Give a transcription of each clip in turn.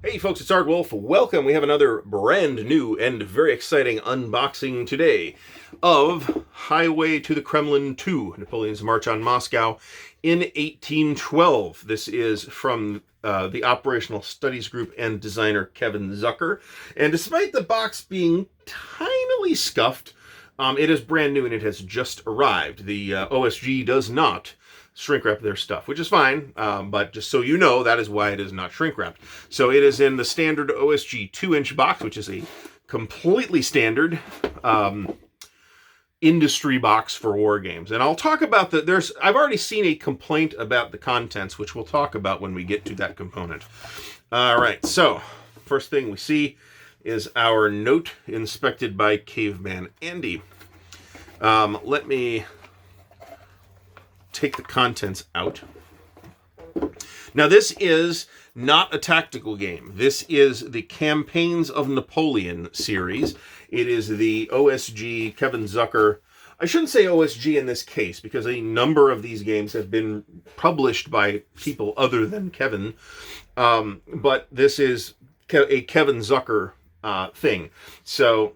Hey folks, it's Ardwulf. Welcome. We have another brand new and very exciting unboxing today of Highway to the Kremlin 2, Napoleon's March on Moscow in 1812. This is from the Operational Studies Group and designer Kevin Zucker. And despite the box being tinily scuffed, it is brand new and it has just arrived. The OSG does not shrink wrap their stuff, which is fine, but just so you know, that is why it is not shrink wrapped. So it is in the standard OSG 2-inch box, which is a completely standard industry box for war games. And I'll talk about I've already seen a complaint about the contents, which we'll talk about when we get to that component. All right, so first thing we see is our note inspected by Caveman Andy. Let me take the contents out. Now, this is not a tactical game. This is the Campaigns of Napoleon series. It is the OSG Kevin Zucker. I shouldn't say OSG in this case, because a number of these games have been published by people other than Kevin. But this is a Kevin Zucker thing. So,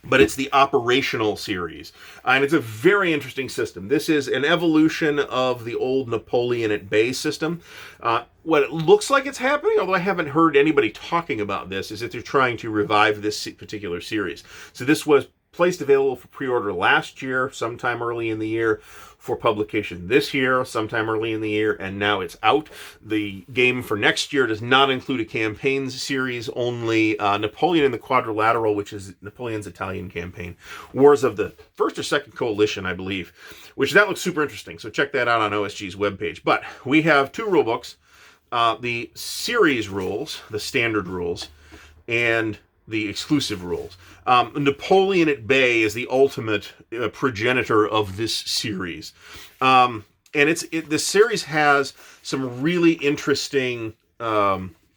but it's the operational series. And it's a very interesting system. This is an evolution of the old Napoleon at Bay system. What it looks like it's happening, although I haven't heard anybody talking about this, is that they're trying to revive this particular series. So this was placed available for pre-order last year, sometime early in the year, for publication this year, sometime early in the year, and now it's out. The game for next year does not include a campaigns series, only Napoleon in the Quadrilateral, which is Napoleon's Italian campaign. Wars of the First or Second Coalition, I believe, which that looks super interesting. So check that out on OSG's webpage. But we have two rule books, the series rules, the standard rules, and the exclusive rules. Napoleon at Bay is the ultimate progenitor of this series. And this series has some really interesting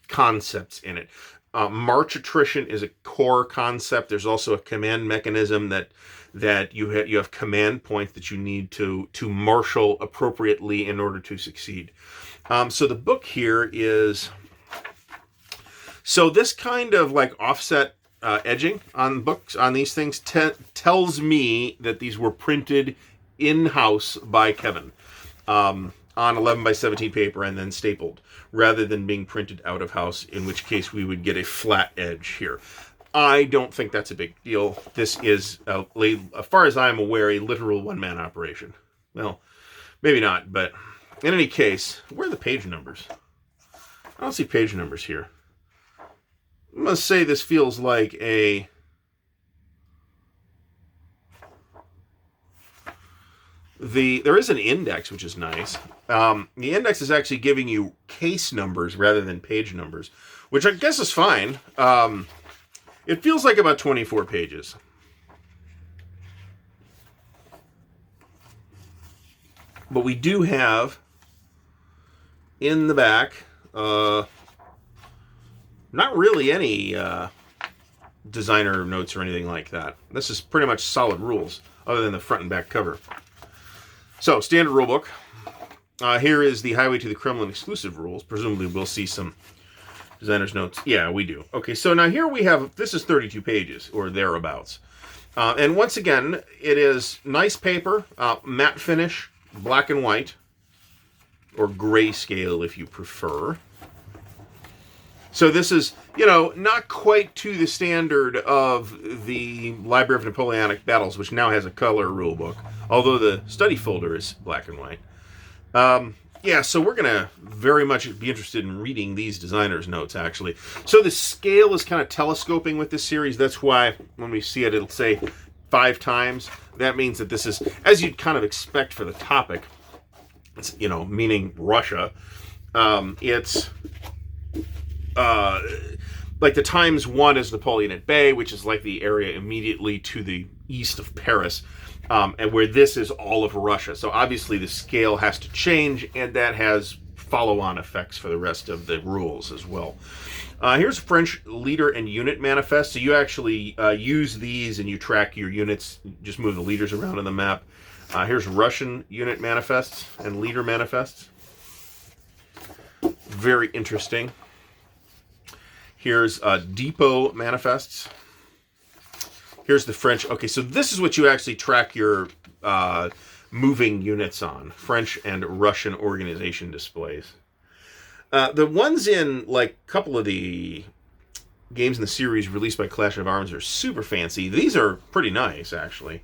concepts in it. March attrition is a core concept. There's also a command mechanism that you have command points that you need to marshal appropriately in order to succeed. So the book here is... So this kind of like offset edging on books, on these things, tells me that these were printed in-house by Kevin on 11 by 17 paper and then stapled, rather than being printed out of house, in which case we would get a flat edge here. I don't think that's a big deal. This is, as far as I'm aware, a literal one-man operation. Well, maybe not, but in any case, where are the page numbers? I don't see page numbers here. I must say this feels like there is an index, which is nice. The index is actually giving you case numbers rather than page numbers, which I guess is fine. It feels like about 24 pages. But we do have in the back, not really any designer notes or anything like that. This is pretty much solid rules, other than the front and back cover. So, standard rulebook. Here is the Highway to the Kremlin exclusive rules. Presumably we'll see some designer's notes. Yeah, we do. Okay, so now here we have, this is 32 pages, or thereabouts. And once again, it is nice paper, matte finish, black and white, or grayscale if you prefer. So this is, not quite to the standard of the Library of Napoleonic Battles, which now has a color rulebook, although the study folder is black and white. So we're going to very much be interested in reading these designers' notes, actually. So the scale is kind of telescoping with this series. That's why when we see it, it'll say 5 times. That means that this is, as you'd kind of expect for the topic, it's, meaning Russia. It's... like the ×1 is Napoleon at Bay, which is like the area immediately to the east of Paris, and where this is all of Russia. So obviously the scale has to change, and that has follow-on effects for the rest of the rules as well. Here's French leader and unit manifest. So you actually use these and you track your units, just move the leaders around on the map. Here's Russian unit manifests and leader manifests. Very interesting. Here's Depot Manifests. Here's the French. Okay, so this is what you actually track your moving units on. French and Russian organization displays. The ones in, like, a couple of the games in the series released by Clash of Arms are super fancy. These are pretty nice, actually.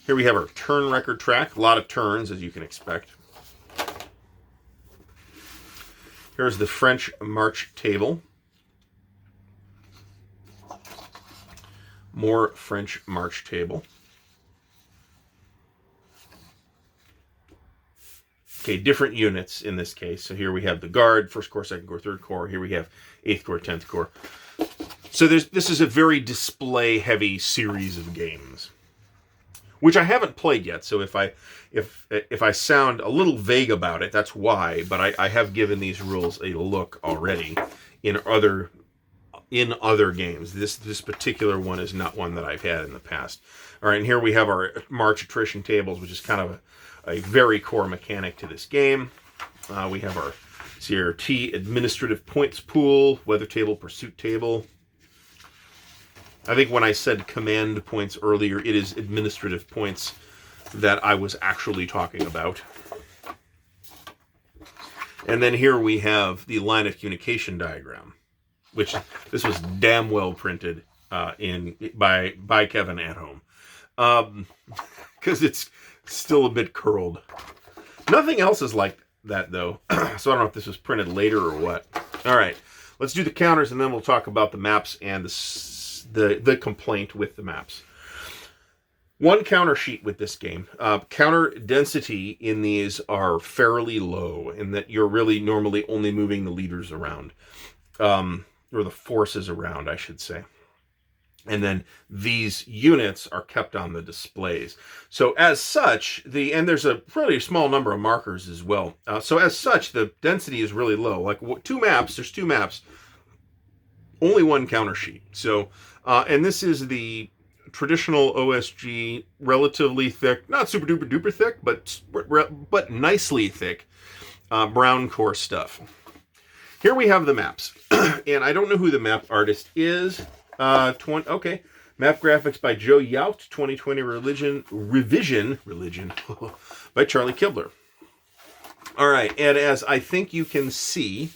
Here we have our turn record track. A lot of turns, as you can expect. Here's the French March table. More French March table. Okay, different units in this case. So here we have the Guard, 1st Corps, 2nd Corps, 3rd Corps. Here we have 8th Corps, 10th Corps. So this is a very display-heavy series of games, which I haven't played yet. So if I sound a little vague about it, that's why. But I have given these rules a look already in other games. This particular one is not one that I've had in the past. All right, and here we have our March attrition tables, which is kind of a very core mechanic to this game. We have our CRT administrative points pool, weather table, pursuit table. I think when I said command points earlier, it is administrative points that I was actually talking about. And then here we have the line of communication diagram, which this was damn well printed by Kevin at home, because it's still a bit curled. Nothing else is like that, though, so I don't know if this was printed later or what. All right, let's do the counters, and then we'll talk about the maps and the complaint with the maps. One counter sheet with this game. Counter density in these are fairly low, in that you're really normally only moving the leaders around. Or the forces around, I should say. And then these units are kept on the displays. So as such, and there's a pretty small number of markers as well. So as such, the density is really low. Like there's two maps, only one counter sheet. So, and this is the traditional OSG, relatively thick, not super duper duper thick, but nicely thick, brown core stuff. Here we have the maps, and I don't know who the map artist is. Okay, map graphics by Joe Yout, 2020 revision by Charlie Kibler. All right, and as I think you can see,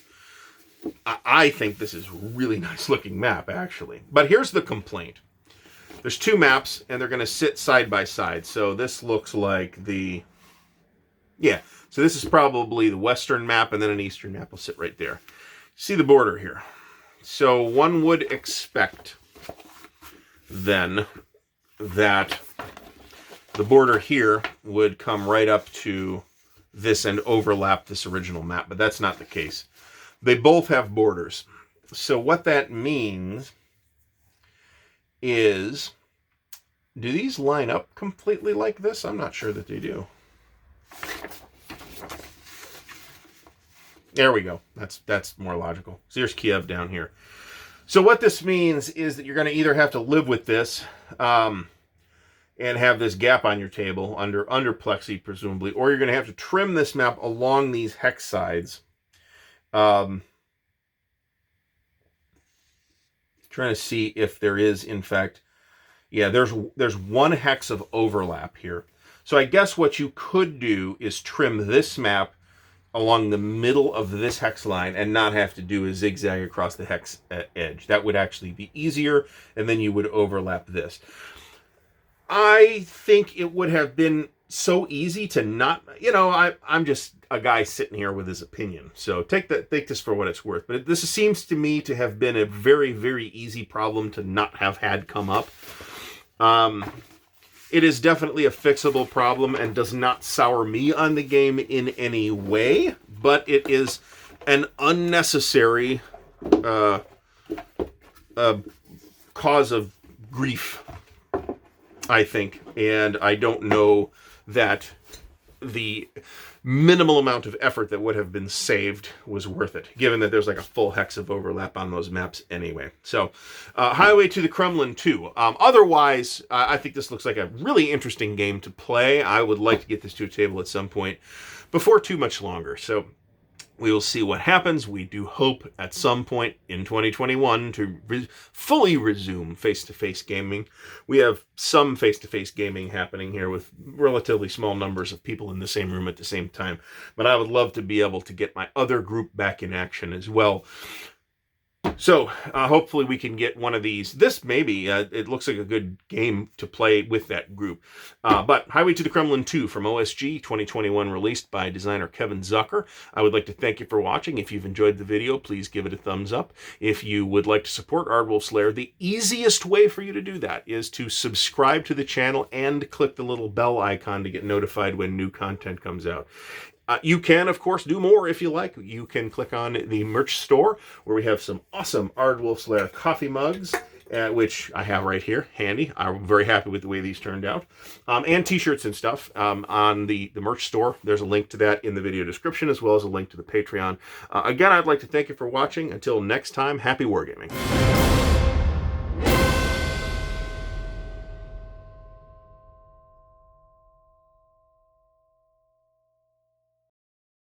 I think this is a really nice looking map, actually. But here's the complaint. There's two maps, and they're going to sit side by side. So this looks like so this is probably the western map, and then an eastern map will sit right there. See the border here. So one would expect then that the border here would come right up to this and overlap this original map, but that's not the case. They both have borders. So what that means is, do these line up completely like this? I'm not sure that they do. There we go. That's more logical. So here's Kiev down here. So what this means is that you're going to either have to live with this and have this gap on your table under plexi, presumably, or you're going to have to trim this map along these hex sides. Trying to see if there is, in fact, there's one hex of overlap here. So I guess what you could do is trim this map along the middle of this hex line and not have to do a zigzag across the hex edge. That would actually be easier, and then you would overlap this. I think it would have been so easy to not, I'm just a guy sitting here with his opinion. So take this for what it's worth. But this seems to me to have been a very, very easy problem to not have had come up. It is definitely a fixable problem and does not sour me on the game in any way, but it is an unnecessary cause of grief, I think. And I don't know that the minimal amount of effort that would have been saved was worth it, given that there's like a full hex of overlap on those maps anyway. So, Highway to the Kremlin 2. Otherwise, I think this looks like a really interesting game to play. I would like to get this to a table at some point before too much longer. So, We will see what happens. We do hope at some point in 2021 to fully resume face-to-face gaming. We have some face-to-face gaming happening here with relatively small numbers of people in the same room at the same time. But I would love to be able to get my other group back in action as well. So hopefully we can get one of these. This maybe, it looks like a good game to play with that group. But Highway to the Kremlin 2 from OSG 2021, released by designer Kevin Zucker. I would like to thank you for watching. If you've enjoyed the video, please give it a thumbs up. If you would like to support Ardwulf's Lair, the easiest way for you to do that is to subscribe to the channel and click the little bell icon to get notified when new content comes out. You can, of course, do more if you like. You can click on the merch store where we have some awesome Ardwulf's Lair coffee mugs, which I have right here, handy. I'm very happy with the way these turned out. And t-shirts and stuff on the merch store. There's a link to that in the video description, as well as a link to the Patreon. Again, I'd like to thank you for watching. Until next time, happy wargaming.